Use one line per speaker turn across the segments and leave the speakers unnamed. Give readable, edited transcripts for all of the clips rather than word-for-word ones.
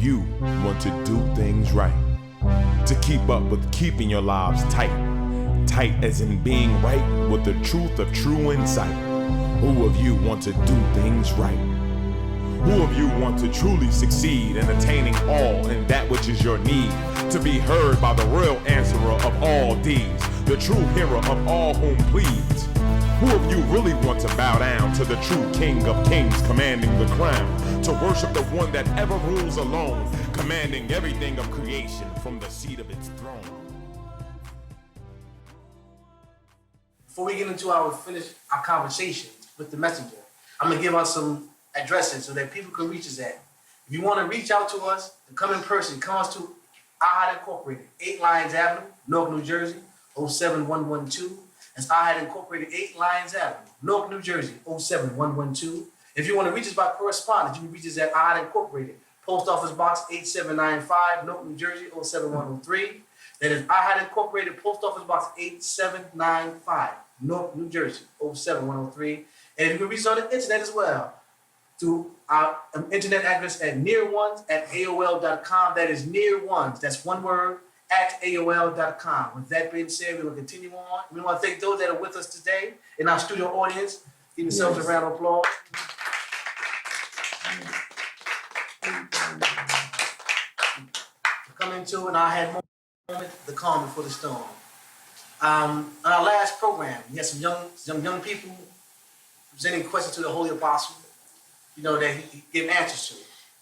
you want to do things right? To keep up with keeping your lives tight. Tight as in being right with the truth of true insight. Who of you want to do things right? Who of you want to truly succeed in attaining all in that which is your need? To be heard by the real answerer of all deeds, the true hero of all whom pleads. Who of you really want to bow down to the true King of Kings commanding the crown? To worship the one that ever rules alone, commanding everything of creation from the seat of its throne.
Before we get into our conversation with the messenger, I'm going to give out some addresses so that people can reach us at. If you want to reach out to us, to come in person, come us to A.H.A.D Incorporated, 8 Lyons Avenue, Newark, New Jersey, 07112. That's A.H.A.D Incorporated, 8 Lyons Avenue, Newark, New Jersey, 07112. If you want to reach us by correspondence, you can reach us at A.H.A.D Incorporated, Post Office Box 8795, Newark, New Jersey, 07103. That is A.H.A.D Incorporated, Post Office Box 8795, Newark, New Jersey, 07103. And you can reach us on the internet as well through our internet address at nearones@aol.com. That is nearones, that's one word, at aol.com. With that being said, we will continue on. We want to thank those that are with us today in our studio audience. Give yourselves a round of applause. Coming to an A.H.A.D moment, the calm before the storm. On our last program, we had some young people presenting questions to the Holy Apostle, that he gave answers to.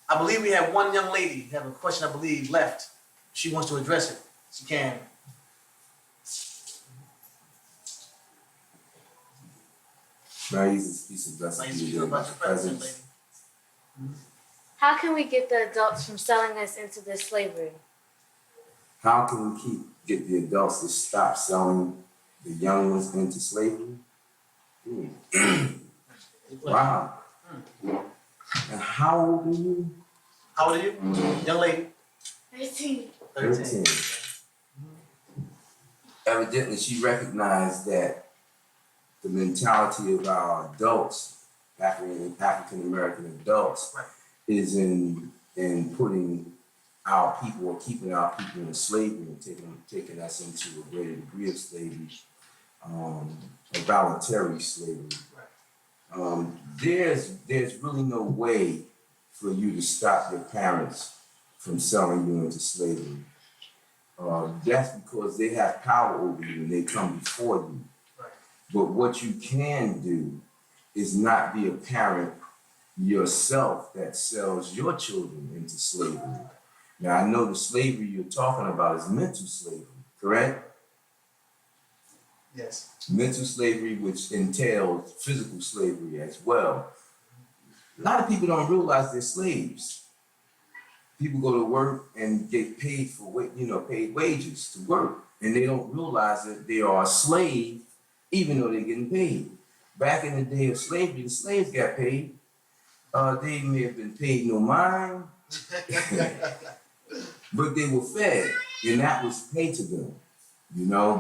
I believe we have one young lady have a question, I believe, left. She wants to address it. She can.
Praise, peace, and blessings to you, my presence.
How can we get the adults from selling us into this slavery?
How can we get the adults to stop selling the young ones into slavery? Wow. And how old are you?
How old are you? Young lady?
13.
Evidently, she recognized that the mentality of our adults, African American adults,
right,
is in putting our people or keeping our people in slavery and taking us into a greater degree of slavery, a voluntary slavery.
right.
There's really no way for you to stop your parents from selling you into slavery. That's because they have power over you and they come before you.
Right.
But what you can do is not be a parent yourself that sells your children into slavery. Now, I know the slavery you're talking about is mental slavery, correct?
Yes.
Mental slavery, which entails physical slavery as well. A lot of people don't realize they're slaves. People go to work and get paid paid wages to work, and they don't realize that they are a slave, even though they're getting paid. Back in the day of slavery, the slaves got paid. They may have been paid no mind, but they were fed, and that was paid to them,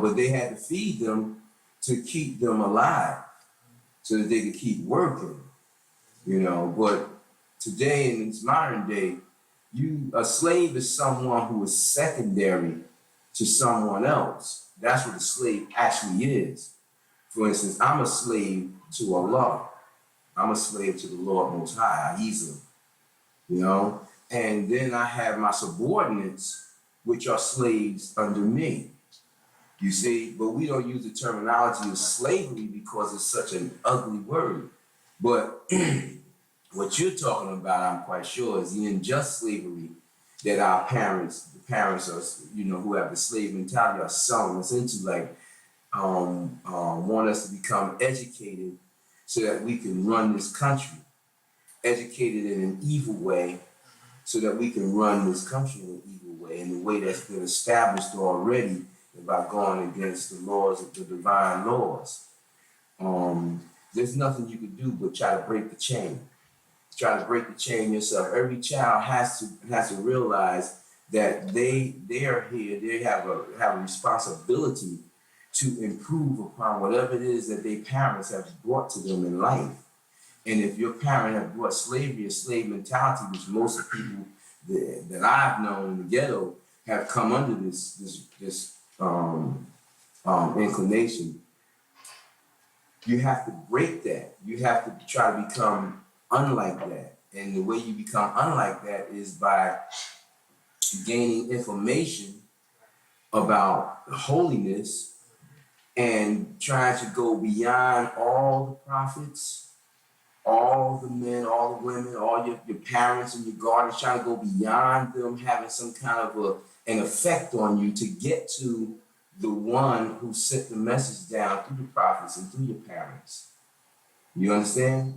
but they had to feed them to keep them alive so that they could keep working, but today in this modern day, a slave is someone who is secondary to someone else. That's what a slave actually is. For instance, I'm a slave to Allah. I'm a slave to the Lord Most High, Ahezaah, and then I have my subordinates, which are slaves under me. You see, but we don't use the terminology of slavery because it's such an ugly word. But what you're talking about, I'm quite sure, is the unjust slavery that the parents are, who have the slave mentality are selling us into, want us to become educated so that we can run this country, educated in an evil way so that we can run this country in an evil way, in a way that's been established already by going against the laws of the divine laws. There's nothing you can do but try to break the chain. Try to break the chain yourself. Every child has to realize that they are here. They have a responsibility to improve upon whatever it is that their parents have brought to them in life. And if your parent have brought slavery, a slave mentality, which most people that I've known in the ghetto have come under this inclination. You have to break that. You have to try to become unlike that. And the way you become unlike that is by gaining information about holiness and trying to go beyond all the prophets, all the men, all the women, all your parents and your guardians, trying to go beyond them having some kind of an effect on you to get to the one who sent the message down through the prophets and through your parents. You understand?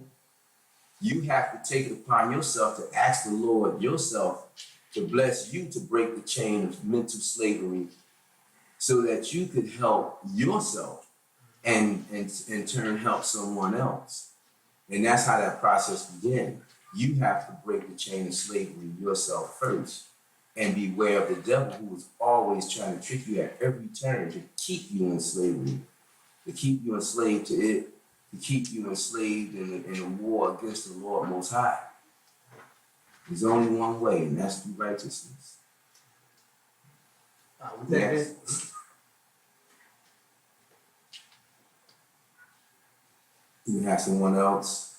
You have to take it upon yourself to ask the Lord yourself to bless you to break the chain of mental slavery so that you could help yourself and in turn help someone else. And that's how that process began. You have to break the chain of slavery yourself first and beware of the devil who is always trying to trick you at every turn to keep you in slavery, to keep you enslaved to it, to keep you enslaved in a war against the Lord Most High. There's only one way, and that's through righteousness. Yes. You have someone else.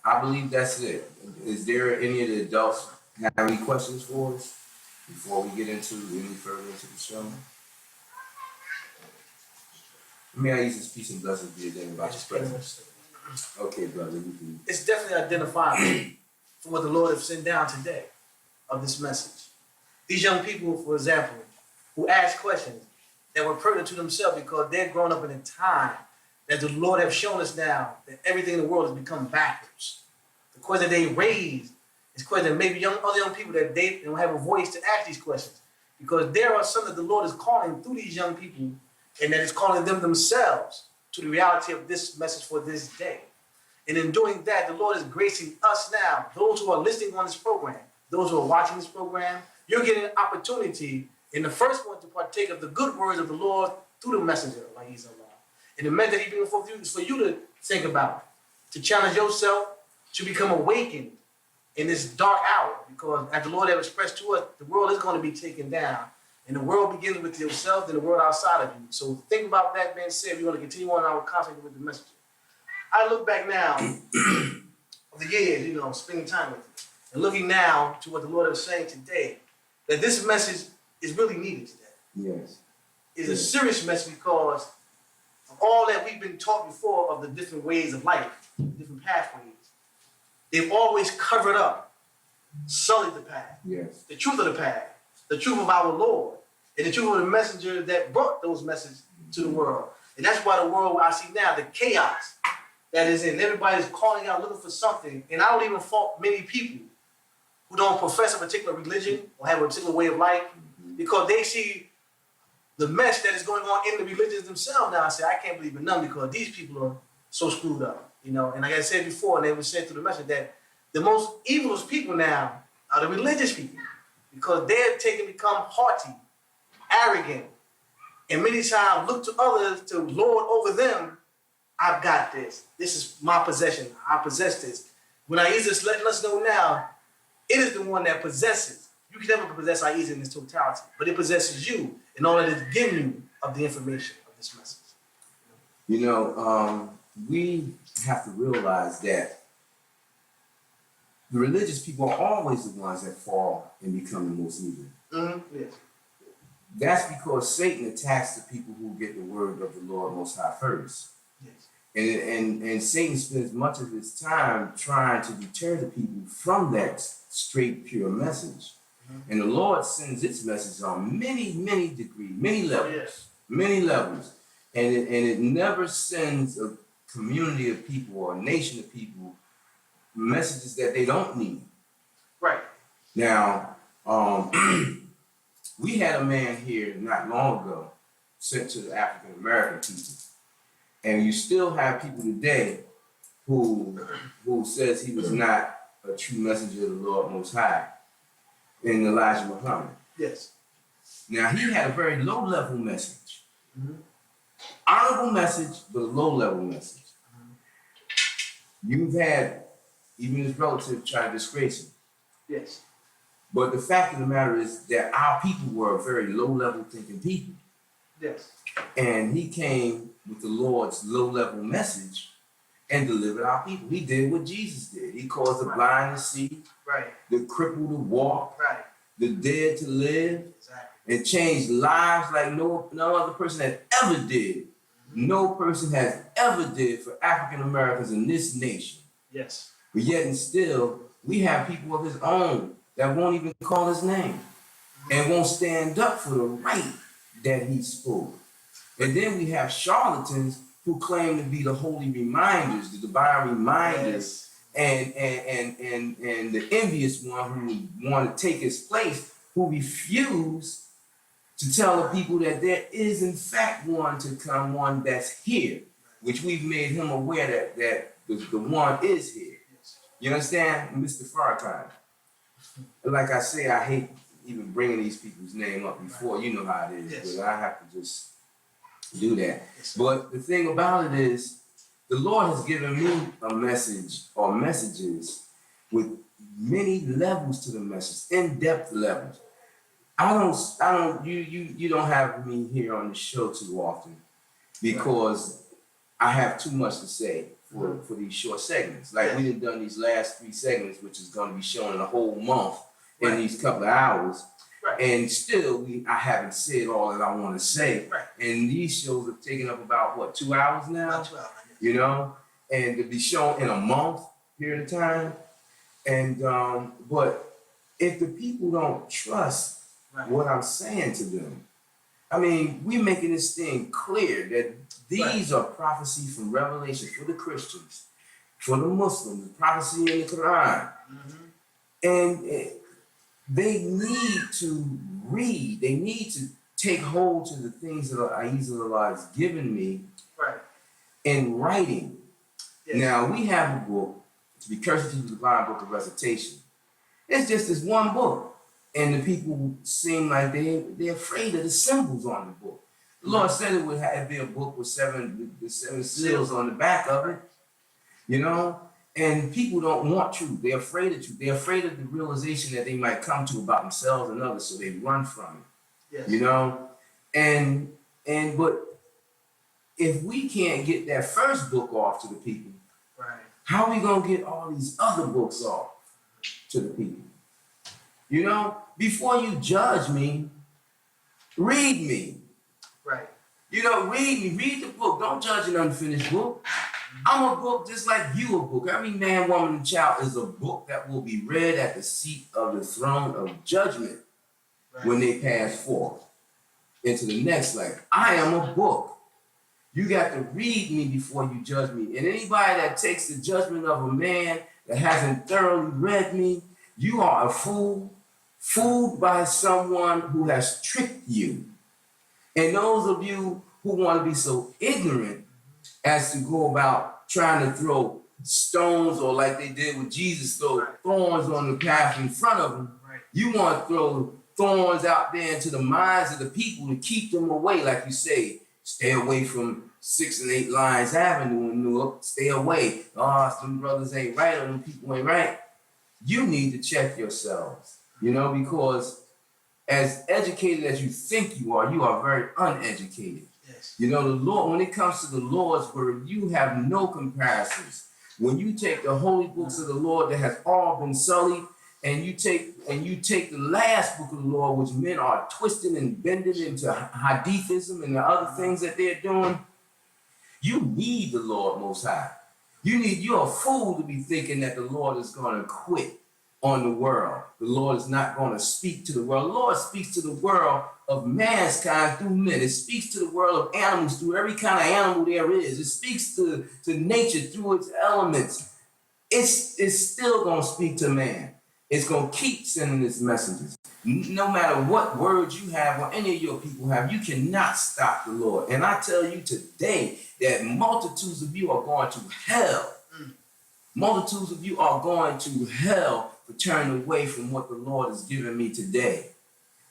I believe that's it. Is there any of the adults have any questions for us before we get into any further into the show? May I use this peace and blessings be again about your presence? Okay, brother. You can.
It's definitely identifiable for what the Lord has sent down today of this message. These young people, for example, who ask questions that were pertinent to themselves because they're grown up in a time that the Lord has shown us now that everything in the world has become backwards. The question they raise is question that maybe other young people that they don't have a voice to ask these questions because there are some that the Lord is calling through these young people and that is calling them themselves to the reality of this message for this day. And in doing that, the Lord is gracing us now, those who are listening on this program, those who are watching this program, you're getting an opportunity in the first one to partake of the good words of the Lord through the messenger, like Ahezaah. And the message He brings forth you is for you to think about, to challenge yourself, to become awakened in this dark hour. Because as the Lord has expressed to us, the world is going to be taken down. And the world begins with yourself and the world outside of you. So think about that being said. We're going to continue on our contact with the messenger. I look back now of the years, spending time with you, and looking now to what the Lord is saying today, that this message is really needed today.
Yes.
It's a serious message because of all that we've been taught before of the different ways of life, different pathways. They've always covered up, sullied the path,
yes,
the truth of the path, the truth of our Lord, and the truth of the messenger that brought those messages to the world. And that's why the world I see now, the chaos that is in, everybody's calling out, looking for something. And I don't even fault many people who don't profess a particular religion or have a particular way of life because they see the mess that is going on in the religions themselves now. I say, I can't believe in none because these people are so screwed up, And like I said before, and they was said through the message that the most evilest people now are the religious people because they're become haughty, arrogant, and many times look to others to lord over them. I've got this. This is my possession. I possess this. When Ahezaah is letting us know now, it is the one that possesses. You can never possess Ahezaah in its totality, but it possesses you in order to give you of the information of this message.
We have to realize that the religious people are always the ones that fall and become the most evil.
Mm-hmm. Yes.
That's because Satan attacks the people who get the word of the Lord Most High first.
Yes.
And Satan spends much of his time trying to deter the people from that straight, pure message. Mm-hmm. And the Lord sends its message on many, many degrees, many levels.
Oh, yes.
Many levels. And it never sends a community of people or a nation of people messages that they don't need.
Right.
Now, we had a man here not long ago sent to the African American people. And you still have people today who says he was not a true messenger of the Lord Most High in Elijah Muhammad.
Yes.
Now, he had a very low-level message.
Mm-hmm.
Honorable message, but a low-level message. You've had even his relative try to disgrace him.
Yes.
But the fact of the matter is that our people were a very low-level thinking people.
Yes.
And he came with the Lord's low-level message and delivered our people. He did what Jesus did. He caused the blind to see,
right,
the crippled to walk,
right,
the dead to live,
exactly,
and changed lives like no other person has ever did. No person has ever did for African Americans in this nation.
Yes.
But yet and still, we have people of his own that won't even call his name and won't stand up for the right that he spoke. And then we have charlatans who claim to be the holy reminders, the divine reminders, and the envious one who want to take his place, who refuse to tell the people that there is in fact one to come, one that's here, which we've made him aware that the one is here. You understand, Mr. Farrakhan? Like I say, I hate even bringing these people's name up before. You know how it is, but I have to just do that. But the thing about it is, the Lord has given me a message or messages with many levels to the message, in-depth levels. You don't have me here on the show too often because I have too much to say for these short segments. Like we done these last 3 segments, which is going to be shown in a whole month in these couple of hours. And still, I haven't said all that I want to say. And these shows have taken up about, what, 2 hours now?
About 2 hours.
You know? And to be shown in a month period of time. And, but if the people don't trust what I'm saying to them, I mean, we're making this thing clear that these are prophecies from Revelation for the Christians, for the Muslims, prophecy in the Quran. And they need to read. They need to take hold to the things that Ahezaah has given me in writing. Now, we have a book, to be cursed to the divine book of recitation. It's just this one book. And the people seem like they're afraid of the symbols on the book. The Lord said it would be a book with the seven seals on the back of it, you know? And people don't want truth. They're afraid of truth. They're afraid of the realization that they might come to about themselves and others, so they run from it, you know? But if we can't get that first book off to the people, how are we going to get all these other books off to the people? You know, before you judge me, read me. You know, read me. Read the book. Don't judge an unfinished book. I'm a book just like you a book. Every man, woman, and child is a book that will be read at the seat of the throne of judgment when they pass forth into the next life. I am a book. You got to read me before you judge me. And anybody that takes the judgment of a man that hasn't thoroughly read me, you are a fool, fooled by someone who has tricked you. And those of you who want to be so ignorant as to go about trying to throw stones, or like they did with Jesus, throw thorns on the path in front of them, you want to throw thorns out there into the minds of the people to keep them away, like you say, stay away from 6 and 8 Lions Avenue in Newark, stay away. Oh, some brothers ain't right, or them people ain't right. You need to check yourselves, you know, because as educated as you think you are very uneducated. You know, the Lord, when it comes to the Lord's word, you have no comparisons. When you take the holy books of the Lord that has all been sullied, and you take the last book of the Lord, which men are twisting and bending into hadithism and the other things that they're doing, you need the Lord Most High. You're a fool to be thinking that the Lord is going to quit on the world. The Lord is not going to speak to the world. The Lord speaks to the world of mankind through men. It speaks to the world of animals through every kind of animal there is. It speaks to nature through its elements. It's still going to speak to man. It's going to keep sending its messages. No matter what words you have or any of your people have, you cannot stop the Lord. And I tell you today that multitudes of you are going to hell. Multitudes of you are going to hell for turning away from what the Lord has given me today.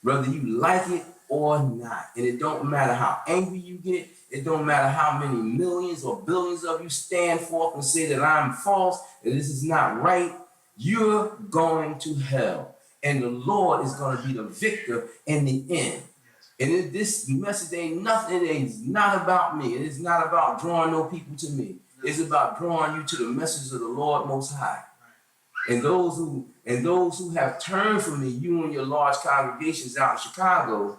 Whether you like it or not. And it don't matter how angry you get. It don't matter how many millions or billions of you stand forth and say that I'm false, that this is not right. You're going to hell. And the Lord is going to be the victor in the end. And this message ain't nothing. It is not about me. It is not about drawing no people to me. It's about drawing you to the message of the Lord Most High. And those who have turned from me, you and your large congregations out in Chicago,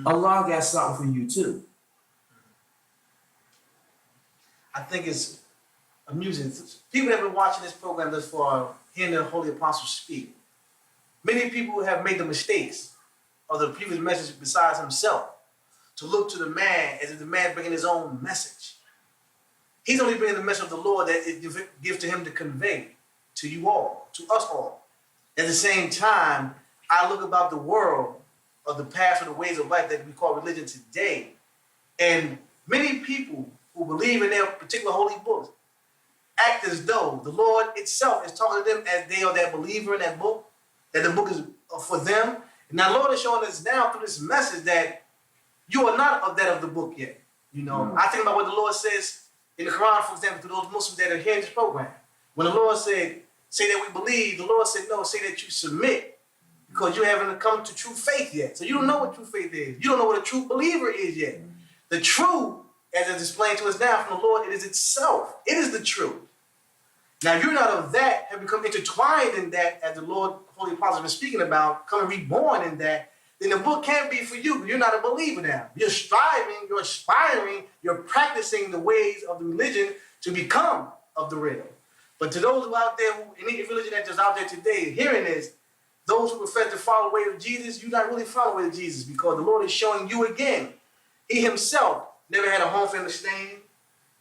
Allah got something for you too.
I think it's amusing. People that have been watching this program thus far, hearing the Holy Apostle speak, many people have made the mistakes of the previous message besides himself to look to the man as if the man bringing his own message. He's only bringing the message of the Lord that it gives to him to convey to you all, to us all. At the same time, I look about the world of the past or the ways of life that we call religion today, and many people who believe in their particular holy books act as though the Lord itself is talking to them as they are that believer in that book, that the book is for them. And now Lord is showing us now through this message that you are not of that of the book yet. You know, I think about what the Lord says in the Quran, for example, to those Muslims that are hearing this program. When the Lord said, say that we believe, the Lord said, no, say that you submit, because you haven't come to true faith yet. So you don't know what true faith is. You don't know what a true believer is yet. The true, as it's explained to us now from the Lord, it is itself. It is the truth. Now, if you're not of that, have become intertwined in that, as the Lord Holy Apostle has been speaking about, coming reborn in that, then the book can't be for you, but you're not a believer now. You're striving, you're aspiring, you're practicing the ways of the religion to become of the real. But to those who out there, any religion that's just out there today, hearing this, those who profess to follow the way of Jesus, you're not really following the way of Jesus, because the Lord is showing you again. He himself never had a home for him to stay in,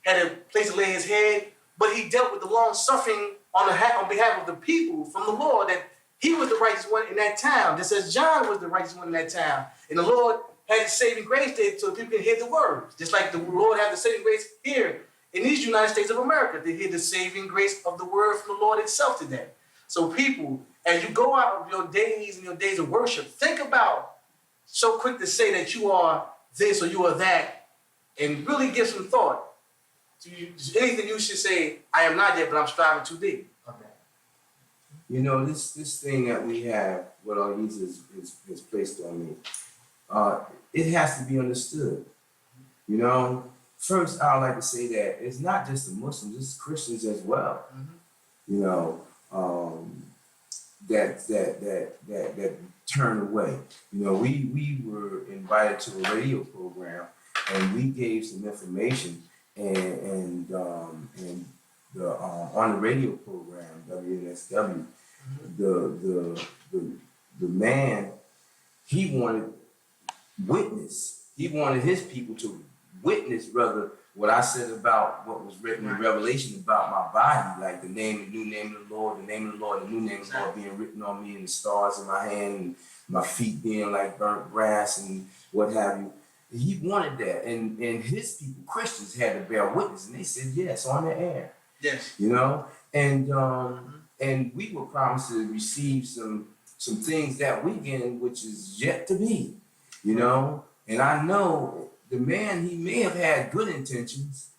had a place to lay his head, but he dealt with the long suffering on behalf of the people from the Lord, that he was the righteous one in that town, just as John was the righteous one in that town. And the Lord had the saving grace there so people can hear the words. Just like the Lord had the saving grace here in these United States of America, to hear the saving grace of the word from the Lord itself today. So people, as you go out of your days and your days of worship, think about, so quick to say that you are this or you are that, and really give some thought to anything you should say, I am not yet, but I'm striving to be. Okay.
You know, this thing that we have, what Ahezaah is placed on me, it has to be understood. You know, first, I would like to say that it's not just the Muslims, it's Christians as well. You know, that turn away. You know, we were invited to a radio program, and we gave some information, and on the radio program, WNSW, the man, he wanted witness. He wanted his people to witness, rather, what I said about what was written in Revelation about my body, like the new name of the Lord, the name of the Lord, the new name of the Lord being written on me, and the stars in my hand, and my feet being like burnt brass, and what have you. He wanted that, and his people, Christians, had to bear witness, and they said yes on the air.
Yes.
You know, and we were promised to receive some things that weekend, which is yet to be. You know, and I know the man, he may have had good intentions,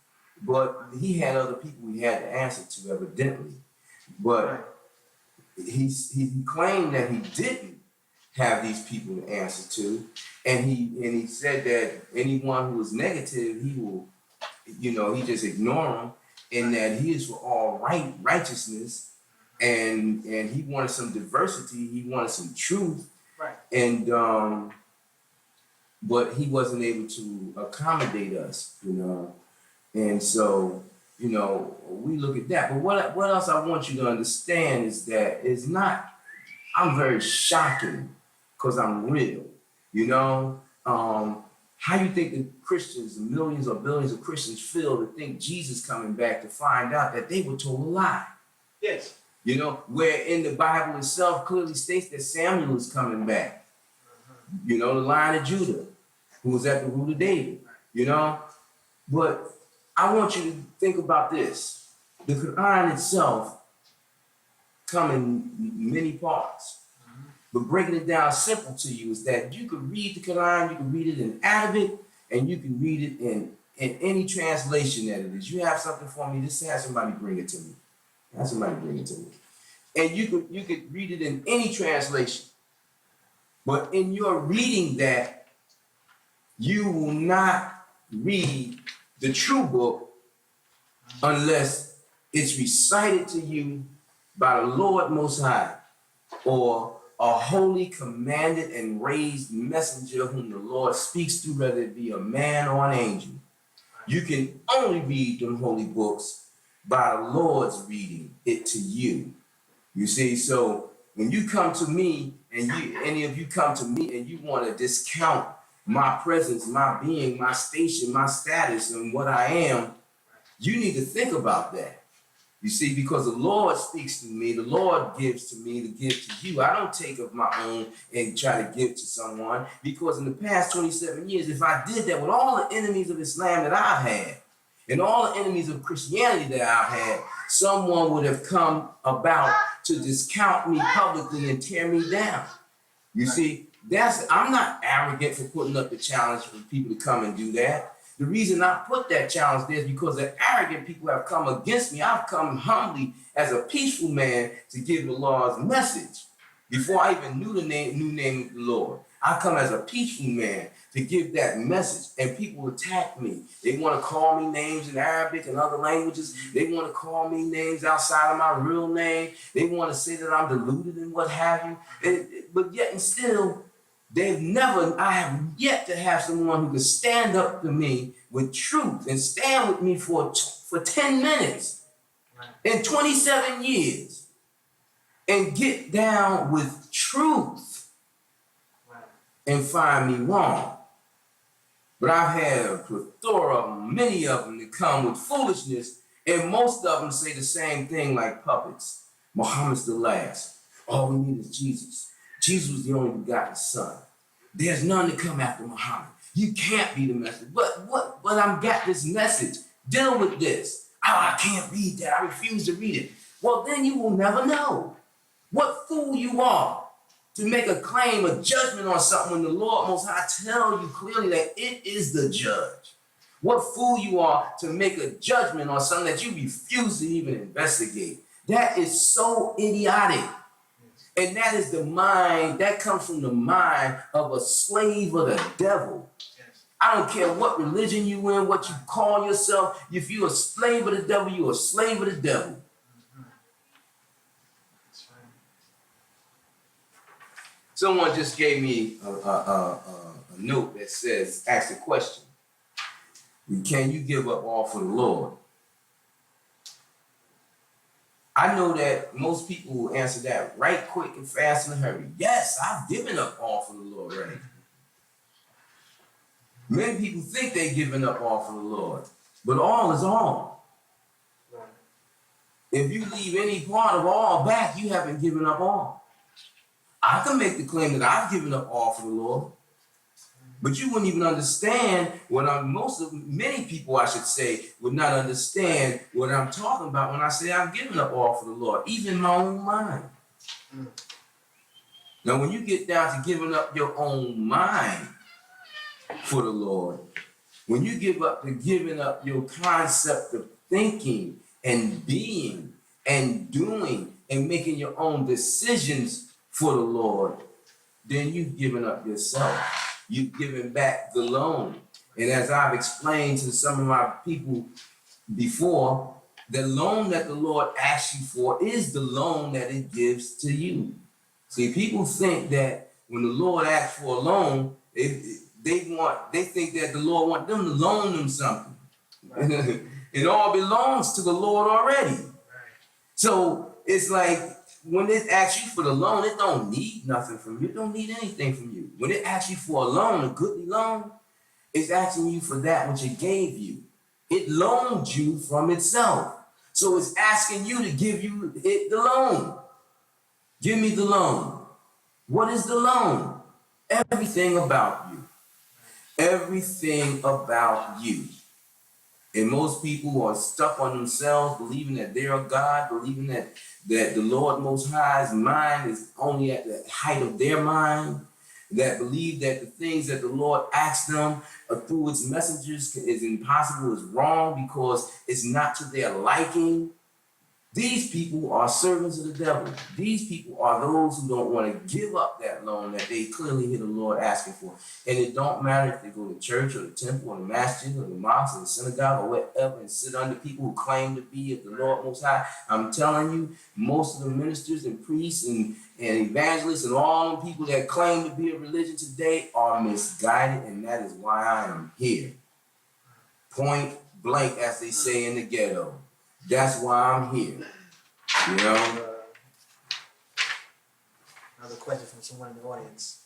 but he had other people he had to answer to, evidently. But he claimed that he didn't have these people to answer to, and he said that anyone who was negative, he will, you know, he just ignore them, and that he is for all righteousness, and he wanted some diversity, he wanted some truth,
Right.
And but he wasn't able to accommodate us, you know, and so, you know, we look at that. But what else I want you to understand is that it's not, I'm very shocking because I'm real, you know. How you think the Christians, millions or billions of Christians, feel to think Jesus coming back, to find out that they were told a lie?
Yes.
You know, where in the Bible itself clearly states that Samuel is coming back. You know, the Lion of Judah, who was at the root of David, you know. But I want you to think about this. The Quran itself comes in many parts. But breaking it down simple to you is that you can read the Quran, you can read it in Arabic, and you can read it in any translation that it is. You have something for me, just have somebody bring it to me. Have somebody bring it to me. And you could read it in any translation. But in your reading that, you will not read the true book unless it's recited to you by the Lord Most High, or a holy, commanded, and raised messenger whom the Lord speaks to, whether it be a man or an angel. You can only read them holy books by the Lord's reading it to you. You see, so when you come to me, and any of you come to me and you want to discount my presence, my being, my station, my status, and what I am, you need to think about that. You see, because the Lord speaks to me, the Lord gives to me to give to you. I don't take of my own and try to give to someone, because in the past 27 years, if I did that with all the enemies of Islam that I've had, and all the enemies of Christianity that I've had, someone would have come about to discount me publicly and tear me down. You see, I'm not arrogant for putting up the challenge for people to come and do that. The reason I put that challenge there is because the arrogant people have come against me. I've come humbly as a peaceful man to give the Lord's message. Before I even knew the new name of the Lord, I come as a peaceful man to give that message, and people attack me. They want to call me names in Arabic and other languages. They want to call me names outside of my real name. They want to say that I'm deluded and what have you. But yet and still, I have yet to have someone who can stand up to me with truth and stand with me for 10 minutes in 27 years and get down with truth and find me wrong. But I've had a plethora of them, many of them that come with foolishness, and most of them say the same thing like puppets. Muhammad's the last. All we need is Jesus. Jesus was the only begotten son. There's none to come after Muhammad. You can't be the message. But I've got this message. Deal with this. Oh, I can't read that. I refuse to read it. Well, then you will never know what fool you are to make a claim, a judgment on something when the Lord Most High tell you clearly that it is the judge. What fool you are to make a judgment on something that you refuse to even investigate. That is so idiotic. And that is the mind, that comes from the mind of a slave of the devil. I don't care what religion you in, what you call yourself. If you're a slave of the devil, you're a slave of the devil. Someone just gave me a note that says, ask a question. Can you give up all for the Lord? I know that most people will answer that right quick and fast in a hurry. Yes, I've given up all for the Lord, right? Many people think they're giving up all for the Lord, but all is all. If you leave any part of all back, you haven't given up all. I can make the claim that I've given up all for the Lord, but you wouldn't even understand many people, I should say, would not understand what I'm talking about when I say I've given up all for the Lord, even my own mind. Now, when you get down to giving up your own mind for the Lord, when you give up to giving up your concept of thinking and being and doing and making your own decisions for the Lord, then you've given up yourself. You've given back the loan. And as I've explained to some of my people before, the loan that the Lord asks you for is the loan that it gives to you. See, people think that when the Lord asks for a loan, they think that the Lord wants them to loan them something. Right. It all belongs to the Lord already. Right. So it's like when it asks you for the loan, it don't need nothing from you. It don't need anything from you. When it asks you for a loan, a goodly loan, it's asking you for that which it gave you. It loaned you from itself. So it's asking you to give you it the loan. Give me the loan. What is the loan? Everything about you. Everything about you. And most people are stuck on themselves, believing that they're a God, believing that the Lord Most High's mind is only at the height of their mind, that believe that the things that the Lord asks them through its messengers is impossible, is wrong because it's not to their liking. These people are servants of the devil. These people are those who don't want to give up that loan that they clearly hear the Lord asking for. And it don't matter if they go to church or the temple or the masjid or the mosque or the synagogue or whatever and sit under people who claim to be of the Lord Most High. I'm telling you, most of the ministers and priests and evangelists and all the people that claim to be a religion today are misguided, and that is why I am here. Point blank, as they say in the ghetto. That's why I'm here, you know?
Another question from someone in the audience.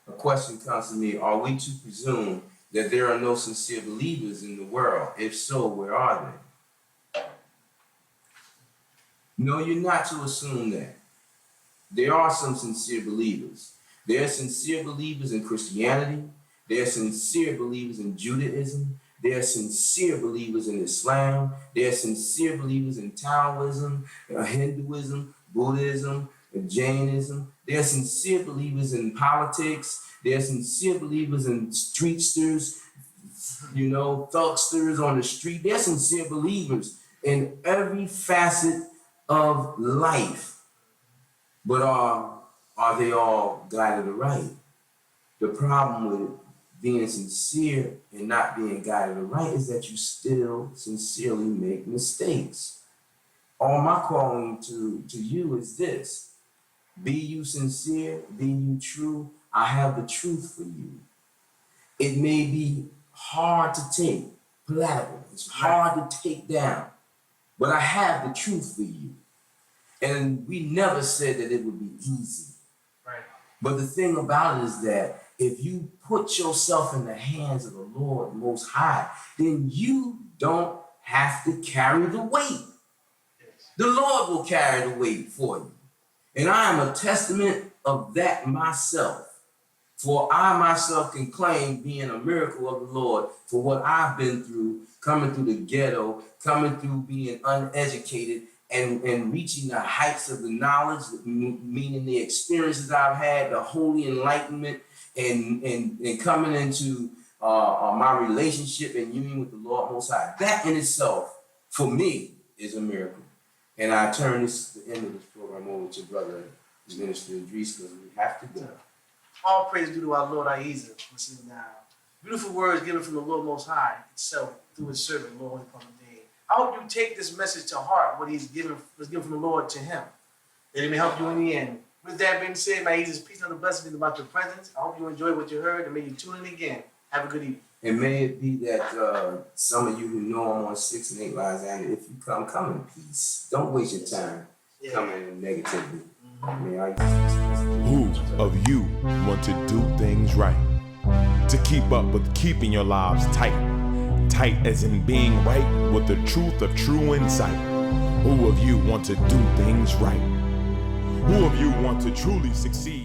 A question comes to me, are we to presume that there are no sincere believers in the world? If so, where are they? No, you're not to assume that. There are some sincere believers. There are sincere believers in Christianity. There are sincere believers in Judaism. There are sincere believers in Islam. There are sincere believers in Taoism, Hinduism, Buddhism, Jainism. There are sincere believers in politics. There are sincere believers in streetsters, you know, thugsters on the street. There are sincere believers in every facet of life. But are they all guided aright? The problem with being sincere and not being guided aright is that you still sincerely make mistakes. All my calling to you is this: be you sincere, be you true. I have the truth for you. It may be hard to take, palatable. It's hard to take down, but I have the truth for you. And we never said that it would be easy.
Right.
But the thing about it is that if you put yourself in the hands of the Lord Most High, then you don't have to carry the weight.
Yes.
The Lord will carry the weight for you. And I am a testament of that myself. For I myself can claim being a miracle of the Lord for what I've been through, coming through the ghetto, coming through being uneducated, and reaching the heights of the knowledge, meaning the experiences I've had, the holy enlightenment, and coming into my relationship and union with the Lord Most High. That in itself, for me, is a miracle. And I turn the end of this program over to Brother Minister Idris, because we have to go.
All praise due to our Lord Ahezaah. Listen now. Beautiful words given from the Lord Most High itself through his servant, Lord Holy-Apostle Deen. I hope you take this message to heart, what was given from the Lord to him, that it may help you in the end. With that being said, may His peace and the blessings about your presence. I hope you enjoyed what you heard, and may you tune in again. Have a good evening.
And may it be that some of you who know I'm on 6 and 8 lines, and if you come in peace. Don't waste your time coming in negatively.
Who of you want to do things right? To keep up with keeping your lives tight. Tight as in being right with the truth of true insight. Who of you want to do things right? Who of you want to truly succeed?